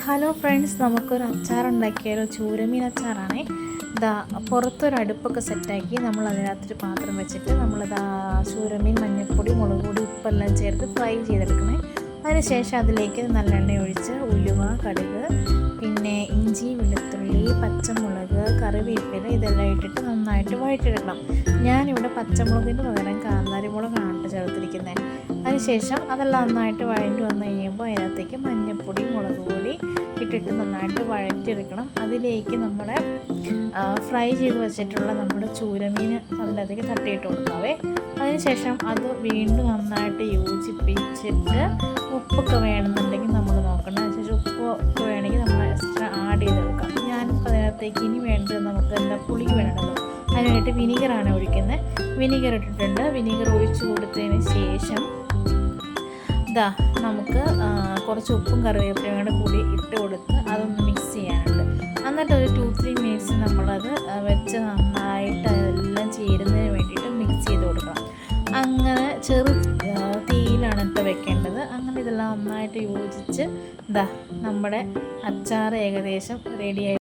Hello friends, നമുക്കൊരു അച്ചാറുണ്ടാക്കിയാലോ? ചൂരമീൻ അച്ചാറാണേ. ഇതാ പുറത്തൊരു അടുപ്പൊക്കെ സെറ്റാക്കി നമ്മൾ അതിനകത്തൊരു പാത്രം വെച്ചിട്ട് നമ്മളിതാ ചൂരമീൻ മഞ്ഞൾപ്പൊടി, മുളക് പൊടി, ഉപ്പെല്ലാം ചേർത്ത് ഫ്രൈ ചെയ്തെടുക്കണേ. അതിനുശേഷം അതിലേക്ക് നല്ലെണ്ണ ഒഴിച്ച് ഉലുവ, കടുക്, പിന്നെ ഇഞ്ചി, വെളുത്തുള്ളി, പച്ചമുളക്, കറിവേപ്പില ഇതെല്ലാം ഇട്ടിട്ട് നന്നായിട്ട് വഴറ്റിയെടുക്കണം. ഞാനിവിടെ പച്ചമുളകിന് പകരം കാന്താരി മുളകാണ് ചേർത്തിരിക്കുന്നത്. അതിനുശേഷം അതെല്ലാം നന്നായിട്ട് വഴറ്റി വന്നു കഴിയുമ്പോൾ അതിനകത്തേക്ക് മഞ്ഞൾപ്പൊടി, മുളക് പൊടി ഇട്ടിട്ട് നന്നായിട്ട് വഴറ്റിയെടുക്കണം. അതിലേക്ക് നമ്മുടെ ഫ്രൈ ചെയ്ത് വെച്ചിട്ടുള്ള നമ്മുടെ ചൂരമീൻ അതിനകത്തേക്ക് തട്ടിയിട്ട് കൊടുക്കാവേ. അതിനുശേഷം അത് വീണ്ടും നന്നായിട്ട് യോജിപ്പിച്ചിട്ട് ഉപ്പൊക്കെ വേണമെന്നുണ്ടെങ്കിൽ നമ്മൾ നോക്കണം. അതിനുശേഷം ഉപ്പൊക്കെ വേണമെങ്കിൽ നമ്മൾ എക്സ്ട്രാ ആഡ് ചെയ്തെടുക്കാം. ഞാനിപ്പോൾ അതിനകത്തേക്ക് ഇനി വേണ്ടത് നമുക്ക് എന്താ പുളി വേണമല്ലോ. അതിനായിട്ട് വിനീഗറാണ് ഒഴിക്കുന്നത്. വിനീഗർ ഇട്ടിട്ടുണ്ട്. വിനീഗർ ഒഴിച്ച് കൊടുത്തതിന് ശേഷം ഇതാ നമുക്ക് കുറച്ച് ഉപ്പും കറിവേപ്പിലയും കൂടി ഇട്ട് കൊടുത്ത് അതൊന്ന് മിക്സ് ചെയ്യാനുണ്ട്. എന്നിട്ട് ഒരു 2-3 മിനിറ്റ്സ് നമ്മളത് വെച്ച് നന്നായിട്ട് അതെല്ലാം ചേരുന്നതിന് വേണ്ടിയിട്ട് മിക്സ് ചെയ്ത് കൊടുക്കണം. അങ്ങനെ ചെറു തീയിലാണ് ഇട്ട് വെക്കേണ്ടത്. അങ്ങനെ ഇതെല്ലാം നന്നായിട്ട് യോജിച്ച് ഇതാ നമ്മുടെ അച്ചാർ ഏകദേശം റെഡിയായി.